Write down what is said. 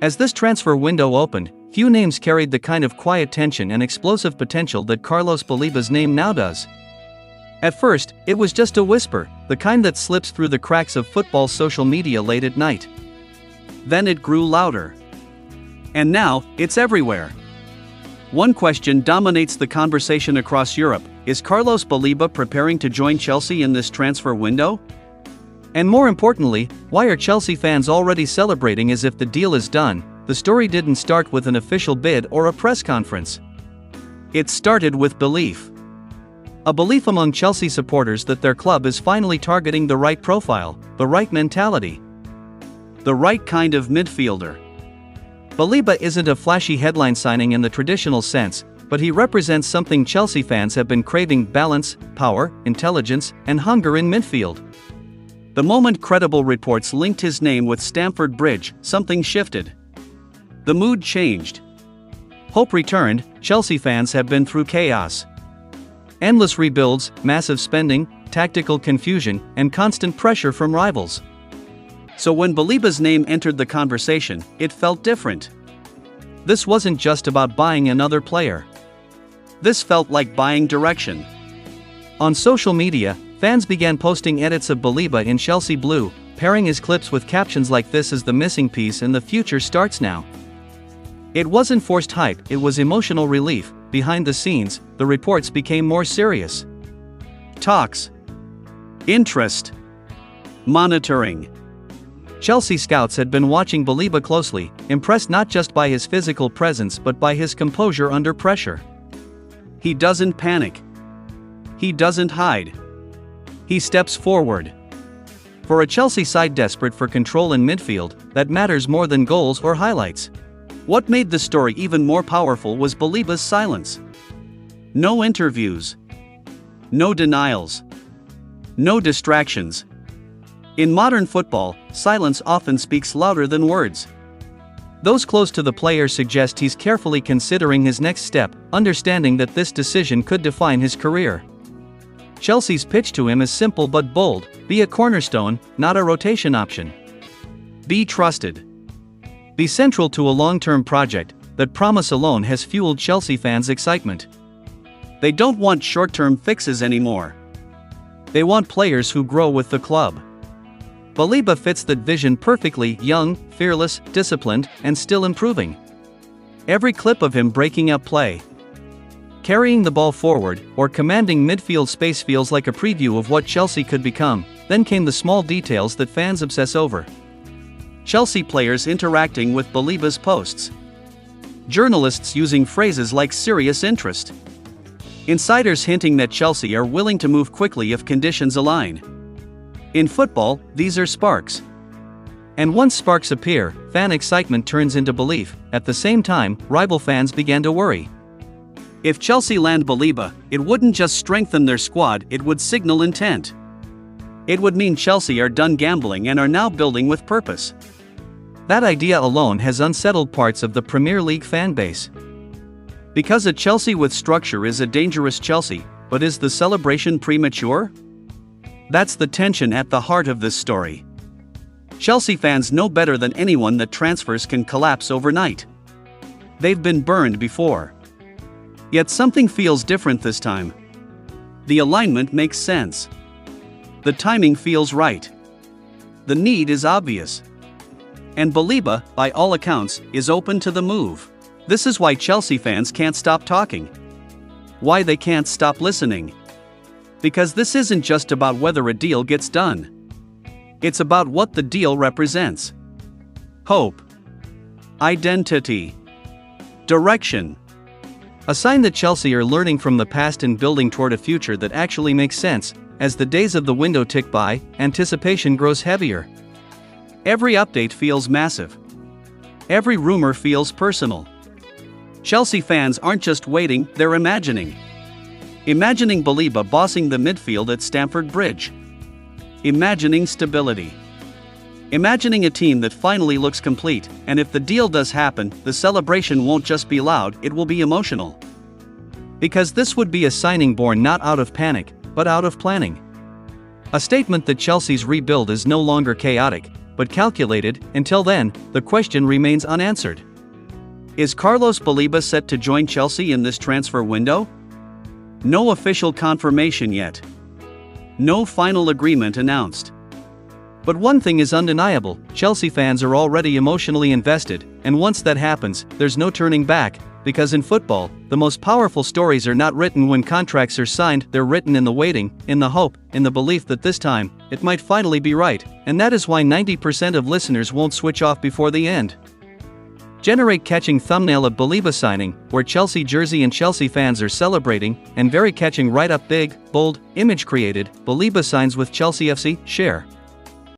As this transfer window opened, few names carried the kind of quiet tension and explosive potential that Carlos Baleba's name now does. At first, it was just a whisper, the kind that slips through the cracks of football social media late at night. Then it grew louder. And now, it's everywhere. One question dominates the conversation across Europe: is Carlos Baleba preparing to join Chelsea in this transfer window? And more importantly, why are Chelsea fans already celebrating as if the deal is done? The story didn't start with an official bid or a press conference. It started with belief. A belief among Chelsea supporters that their club is finally targeting the right profile, the right mentality, the right kind of midfielder. Baleba isn't a flashy headline signing in the traditional sense, but he represents something Chelsea fans have been craving: balance, power, intelligence, and hunger in midfield. The moment credible reports linked his name with Stamford Bridge, something shifted. The mood changed. Hope returned. Chelsea fans have been through chaos. Endless rebuilds, massive spending, tactical confusion, and constant pressure from rivals. So when Baleba's name entered the conversation, it felt different. This wasn't just about buying another player. This felt like buying direction. On social media, fans began posting edits of Baleba in Chelsea blue, pairing his clips with captions like "This is the missing piece and the future starts now." It wasn't forced hype, it was emotional relief. Behind the scenes, the reports became more serious. Talks, interest, monitoring. Chelsea scouts had been watching Baleba closely, impressed not just by his physical presence but by his composure under pressure. He doesn't panic. He doesn't hide. He steps forward. For a Chelsea side desperate for control in midfield, that matters more than goals or highlights. What made the story even more powerful was Baleba's silence. No interviews. No denials. No distractions. In modern football, silence often speaks louder than words. Those close to the player suggest he's carefully considering his next step, understanding that this decision could define his career. Chelsea's pitch to him is simple but bold: be a cornerstone, not a rotation option. Be trusted. Be central to a long-term project. That promise alone has fueled Chelsea fans' excitement. They don't want short-term fixes anymore. They want players who grow with the club. Baleba fits that vision perfectly: young, fearless, disciplined, and still improving. Every clip of him breaking up play, carrying the ball forward, or commanding midfield space feels like a preview of what Chelsea could become. Then came the small details that fans obsess over. Chelsea players interacting with Baleba's posts. Journalists using phrases like "serious interest." Insiders hinting that Chelsea are willing to move quickly if conditions align. In football, these are sparks. And once sparks appear, fan excitement turns into belief. At the same time, rival fans began to worry. If Chelsea land Baleba, it wouldn't just strengthen their squad, it would signal intent. It would mean Chelsea are done gambling and are now building with purpose. That idea alone has unsettled parts of the Premier League fan base. Because a Chelsea with structure is a dangerous Chelsea, but is the celebration premature? That's the tension at the heart of this story. Chelsea fans know better than anyone that transfers can collapse overnight. They've been burned before. Yet something feels different this time. The alignment makes sense. The timing feels right. The need is obvious. And Baleba, by all accounts, is open to the move. This is why Chelsea fans can't stop talking. Why they can't stop listening. Because this isn't just about whether a deal gets done. It's about what the deal represents. Hope. Identity. Direction. A sign that Chelsea are learning from the past and building toward a future that actually makes sense. As the days of the window tick by, anticipation grows heavier. Every update feels massive. Every rumor feels personal. Chelsea fans aren't just waiting, they're imagining. Imagining Baleba bossing the midfield at Stamford Bridge. Imagining stability. Imagining a team that finally looks complete, and if the deal does happen, the celebration won't just be loud, it will be emotional. Because this would be a signing born not out of panic, but out of planning. A statement that Chelsea's rebuild is no longer chaotic, but calculated. Until then, the question remains unanswered. Is Carlos Baleba set to join Chelsea in this transfer window? No official confirmation yet. No final agreement announced. But one thing is undeniable: Chelsea fans are already emotionally invested, and once that happens, there's no turning back, because in football, the most powerful stories are not written when contracts are signed, they're written in the waiting, in the hope, in the belief that this time, it might finally be right, and that is why 90% of listeners won't switch off before the end. Generate catching thumbnail of Baleba signing, where Chelsea jersey and Chelsea fans are celebrating, and very catching write-up big, bold, image created, Baleba signs with Chelsea FC, share.